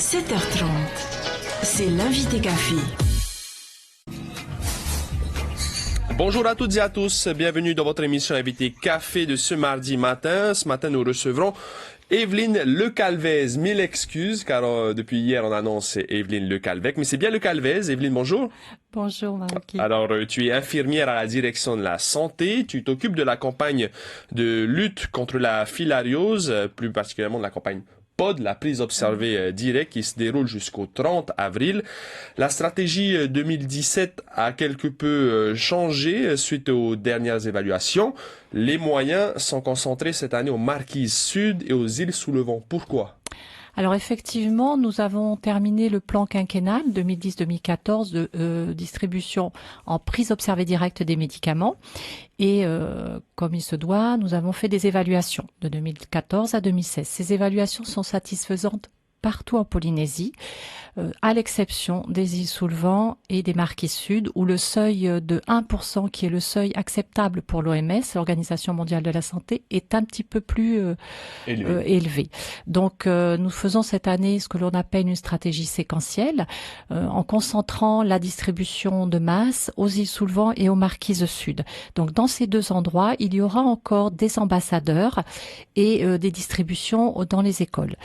7h30, c'est l'invité café. Bonjour à toutes et à tous, bienvenue dans votre émission Invité Café de ce mardi matin. Ce matin, nous recevrons Evelyne Lecalvez. Mille excuses, car depuis hier, on annonce Evelyne Lecalvez, mais c'est bien Lecalvez. Evelyne, bonjour. Bonjour, Maroki. Alors, tu es infirmière à la direction de la santé. Tu t'occupes de la campagne de lutte contre la filariose, plus particulièrement de la campagne POD, la prise observée directe qui se déroule jusqu'au 30 avril. La stratégie 2017 a quelque peu changé suite aux dernières évaluations. Les moyens sont concentrés cette année aux Marquises Sud et aux îles sous le vent. Pourquoi? Alors effectivement, nous avons terminé le plan quinquennal 2010-2014 de distribution en prise observée directe des médicaments. Et comme il se doit, nous avons fait des évaluations de 2014 à 2016. Ces évaluations sont satisfaisantes partout en Polynésie, à l'exception des îles sous le vent et des Marquises Sud, où le seuil de 1%, qui est le seuil acceptable pour l'OMS, l'Organisation mondiale de la santé, est un petit peu plus élevé. Donc nous faisons cette année ce que l'on appelle une stratégie séquentielle, en concentrant la distribution de masse aux îles sous le vent et aux Marquises Sud. Donc dans ces deux endroits, il y aura encore des ambassadeurs et des distributions dans les écoles.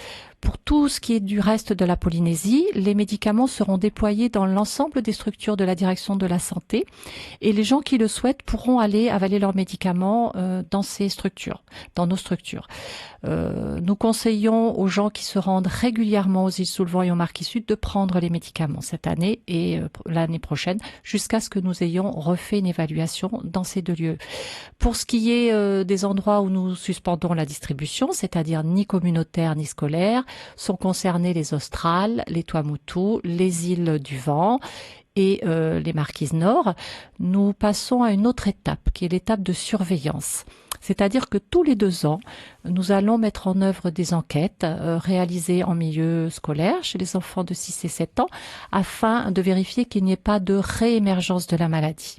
Pour tout ce qui est du reste de la Polynésie, les médicaments seront déployés dans l'ensemble des structures de la direction de la santé et les gens qui le souhaitent pourront aller avaler leurs médicaments dans ces structures, dans nos structures. Nous conseillons aux gens qui se rendent régulièrement aux îles sous le vent et aux Marquises Sud de prendre les médicaments cette année et l'année prochaine jusqu'à ce que nous ayons refait une évaluation dans ces deux lieux. Pour ce qui est des endroits où nous suspendons la distribution, c'est-à-dire ni communautaire ni scolaire, sont concernés les Australes, les Tuamotu, les îles du Vent et les Marquises Nord. Nous passons à une autre étape, qui est l'étape de surveillance. C'est-à-dire que tous les 2 ans, nous allons mettre en œuvre des enquêtes réalisées en milieu scolaire chez les enfants de 6 et 7 ans afin de vérifier qu'il n'y ait pas de réémergence de la maladie.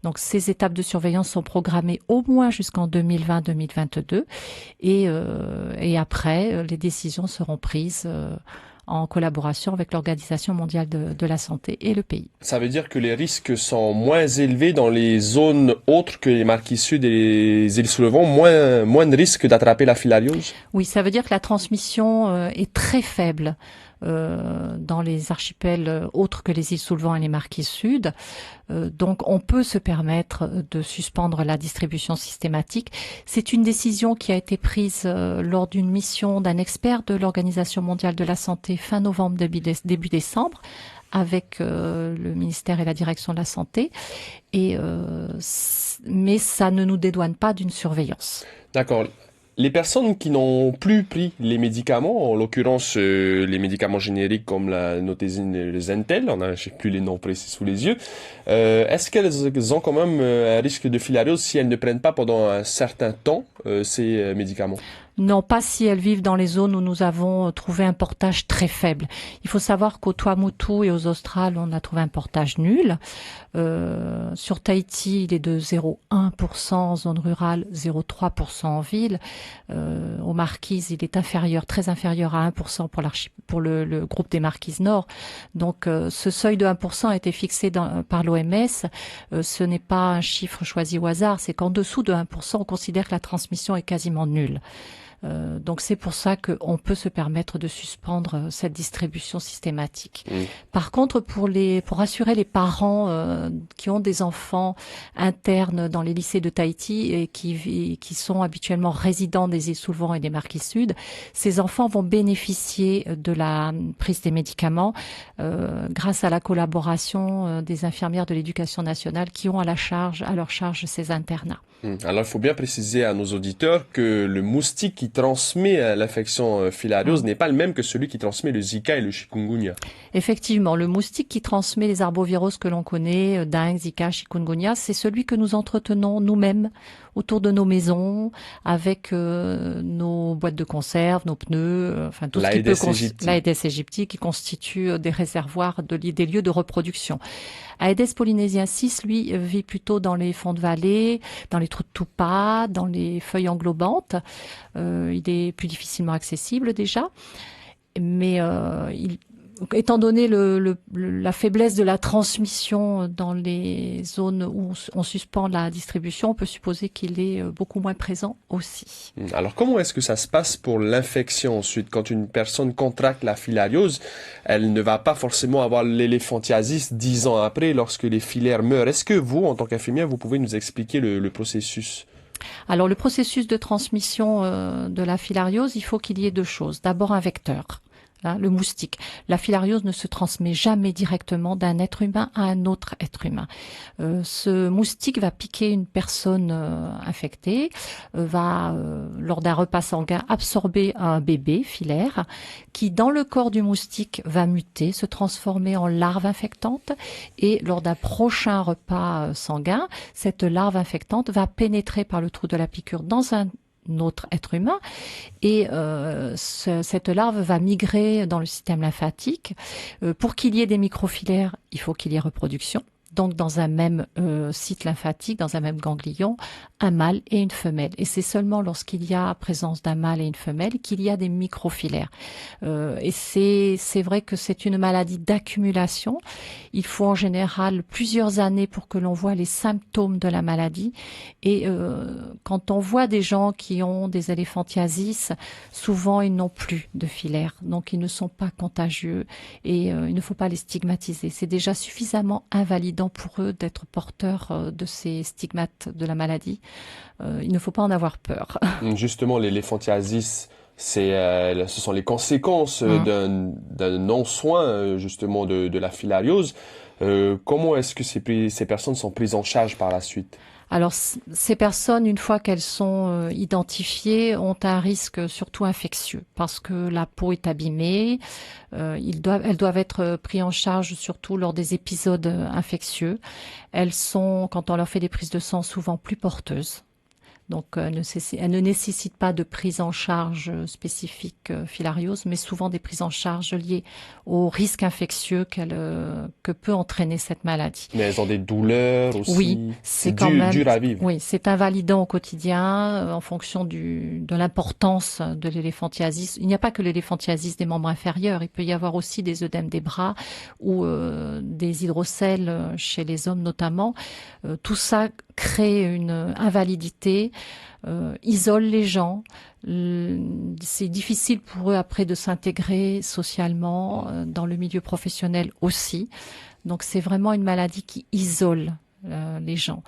Donc ces étapes de surveillance sont programmées au moins jusqu'en 2020-2022 et après, les décisions seront prises en collaboration avec l'Organisation mondiale de la santé et le pays. Ça veut dire que les risques sont moins élevés dans les zones autres que les Marquises Sud et les îles sous le vent, moins de risques d'attraper la filariose? Oui, ça veut dire que la transmission est très faible dans les archipels autres que les îles sous le vent et les Marquises Sud. Donc on peut se permettre de suspendre la distribution systématique. C'est une décision qui a été prise lors d'une mission d'un expert de l'Organisation mondiale de la santé fin novembre, début décembre, avec le ministère et la direction de la santé. Mais ça ne nous dédouane pas d'une surveillance. D'accord. Les personnes qui n'ont plus pris les médicaments, en l'occurrence les médicaments génériques comme la notésine et le Zentel, je sais plus les noms précis sous les yeux, est-ce qu'elles ont quand même un risque de filariose si elles ne prennent pas pendant un certain temps ces médicaments? Non, pas si elles vivent dans les zones où nous avons trouvé un portage très faible. Il faut savoir qu'aux Tuamotu et aux Australes, on a trouvé un portage nul. Sur Tahiti, il est de 0,1% en zone rurale, 0,3% en ville. Aux Marquises, il est inférieur, très inférieur à 1% pour le groupe des Marquises Nord. Donc, ce seuil de 1% a été fixé par l'OMS. Ce n'est pas un chiffre choisi au hasard, c'est qu'en dessous de 1%, on considère que la transmission est quasiment nulle. Donc c'est pour ça qu'on peut se permettre de suspendre cette distribution systématique. Par contre, pour rassurer les parents qui ont des enfants internes dans les lycées de Tahiti et qui sont habituellement résidents des îles sous le vent et des Marquises Sud, ces enfants vont bénéficier de la prise des médicaments grâce à la collaboration des infirmières de l'éducation nationale qui ont à leur charge ces internats. Alors, il faut bien préciser à nos auditeurs que le moustique qui transmet l'infection filariose n'est pas le même que celui qui transmet le Zika et le chikungunya. Effectivement, le moustique qui transmet les arboviroses que l'on connaît, dengue, Zika, chikungunya, c'est celui que nous entretenons nous-mêmes autour de nos maisons, avec nos boîtes de conserve, nos pneus, enfin tout ce qui peut l'Aedes aegypti qui constitue des réservoirs, des lieux de reproduction. Aedes polynésiensis, lui, vit plutôt dans les fonds de vallée, dans les trous de tupa, dans les feuilles englobantes. Il est plus difficilement accessible déjà. mais étant donné la faiblesse de la transmission dans les zones où on suspend la distribution, on peut supposer qu'il est beaucoup moins présent aussi. Alors, comment est-ce que ça se passe pour l'infection ensuite? Quand une personne contracte la filariose, elle ne va pas forcément avoir l'éléphantiasis 10 ans après lorsque les filaires meurent. Est-ce que vous, en tant qu'infirmière, vous pouvez nous expliquer le processus? Alors, le processus de transmission de la filariose, il faut qu'il y ait deux choses. D'abord, un vecteur. Le moustique. La filariose ne se transmet jamais directement d'un être humain à un autre être humain. Ce moustique va piquer une personne infectée, va, lors d'un repas sanguin, absorber un bébé filaire qui, dans le corps du moustique, va muter, se transformer en larve infectante et lors d'un prochain repas sanguin, cette larve infectante va pénétrer par le trou de la piqûre dans un autre être humain et cette larve va migrer dans le système lymphatique. Pour qu'il y ait des microfilaires, il faut qu'il y ait reproduction. Donc dans un même site lymphatique, dans un même ganglion, un mâle et une femelle. Et c'est seulement lorsqu'il y a présence d'un mâle et une femelle qu'il y a des microfilaires. Et c'est vrai que c'est une maladie d'accumulation. Il faut en général plusieurs années pour que l'on voit les symptômes de la maladie. Et quand on voit des gens qui ont des éléphantiasis, souvent ils n'ont plus de filaires. Donc ils ne sont pas contagieux et il ne faut pas les stigmatiser. C'est déjà suffisamment invalidant pour eux d'être porteurs de ces stigmates de la maladie. Il ne faut pas en avoir peur. Justement, l'éléphantiasis, ce sont les conséquences d'un non-soin justement de la filariose. Comment est-ce que ces personnes sont prises en charge par la suite? Alors, ces personnes, une fois qu'elles sont identifiées, ont un risque surtout infectieux parce que la peau est abîmée. Elles doivent être prises en charge surtout lors des épisodes infectieux. Elles sont, quand on leur fait des prises de sang, souvent plus porteuses. Donc, elles ne nécessitent pas de prise en charge spécifique filariose, mais souvent des prises en charge liées au risque infectieux que peut entraîner cette maladie. Mais elles ont des douleurs aussi. Oui, c'est quand même dur à vivre. Oui, c'est invalidant au quotidien en fonction de l'importance de l'éléphantiasis. Il n'y a pas que l'éléphantiasis des membres inférieurs, il peut y avoir aussi des œdèmes des bras ou des hydrocèles chez les hommes notamment. Tout ça crée une invalidité, isole les gens. C'est difficile pour eux après de s'intégrer socialement, dans le milieu professionnel aussi. Donc c'est vraiment une maladie qui isole les gens.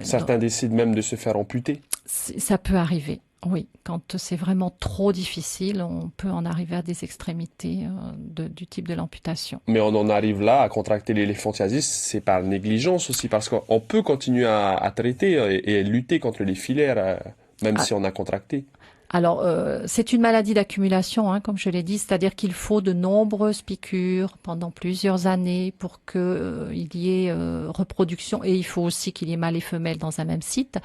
Certains décident même de se faire amputer. Ça peut arriver. Oui, quand c'est vraiment trop difficile, on peut en arriver à des extrémités du type de l'amputation. Mais on en arrive là à contracter l'éléphantiasis, c'est par négligence aussi, parce qu'on peut continuer à traiter et lutter contre les filaires, même si on a contracté. Alors, c'est une maladie d'accumulation, comme je l'ai dit, c'est-à-dire qu'il faut de nombreuses piqûres pendant plusieurs années pour qu'il y ait reproduction, et il faut aussi qu'il y ait mâle et femelle dans un même site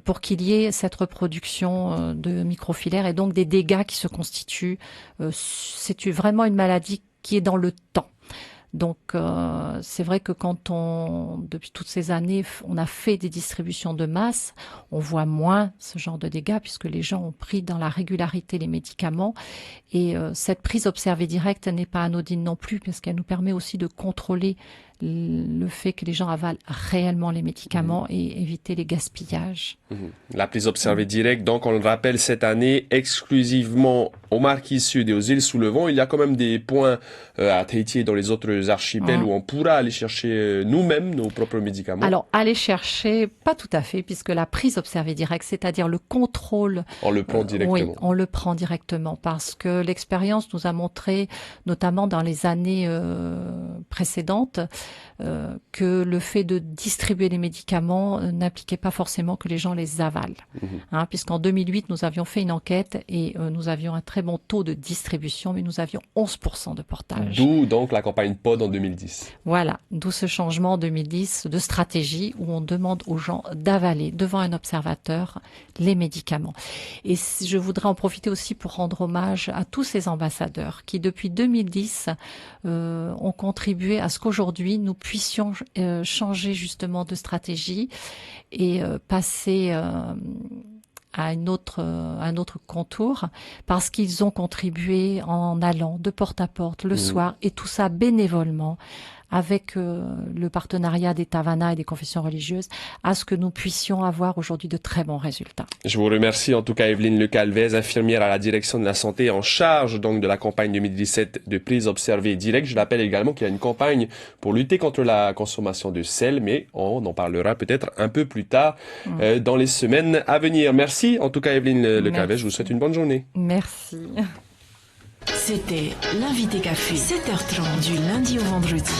pour qu'il y ait cette reproduction de microfilaires et donc des dégâts qui se constituent. C'est vraiment une maladie qui est dans le temps. Donc c'est vrai que depuis toutes ces années, on a fait des distributions de masse, on voit moins ce genre de dégâts puisque les gens ont pris dans la régularité les médicaments et cette prise observée directe n'est pas anodine non plus parce qu'elle nous permet aussi de contrôler le fait que les gens avalent réellement les médicaments et éviter les gaspillages. La prise observée directe, donc on le rappelle cette année, exclusivement aux Marquises Sud et aux îles sous le vent. Il y a quand même des points à Tahiti et dans les autres archipels où on pourra aller chercher nous-mêmes nos propres médicaments. Alors, aller chercher, pas tout à fait, puisque la prise observée directe, c'est-à-dire le contrôle... On le prend directement. Oui, on le prend directement parce que l'expérience nous a montré, notamment dans les années précédentes, que le fait de distribuer les médicaments n'impliquait pas forcément que les gens les avalent. Puisqu'en 2008, nous avions fait une enquête et nous avions un très bon taux de distribution, mais nous avions 11% de portage. D'où donc la campagne POD en 2010. Voilà, d'où ce changement en 2010 de stratégie où on demande aux gens d'avaler devant un observateur les médicaments. Et je voudrais en profiter aussi pour rendre hommage à tous ces ambassadeurs qui, depuis 2010, ont contribué à ce qu'aujourd'hui, nous puissions changer justement de stratégie et passer à un autre contour, parce qu'ils ont contribué en allant de porte à porte le soir, et tout ça bénévolement, avec le partenariat des Tavana et des confessions religieuses, à ce que nous puissions avoir aujourd'hui de très bons résultats. Je vous remercie en tout cas Evelyne Lecalvez, infirmière à la direction de la santé en charge donc de la campagne 2017 de prise observée directe. Je rappelle également qu'il y a une campagne pour lutter contre la consommation de sel, mais on en parlera peut-être un peu plus tard dans les semaines à venir. Merci en tout cas Evelyne Lecalvez, je vous souhaite une bonne journée. Merci. C'était l'invité café, 7h30 du lundi au vendredi.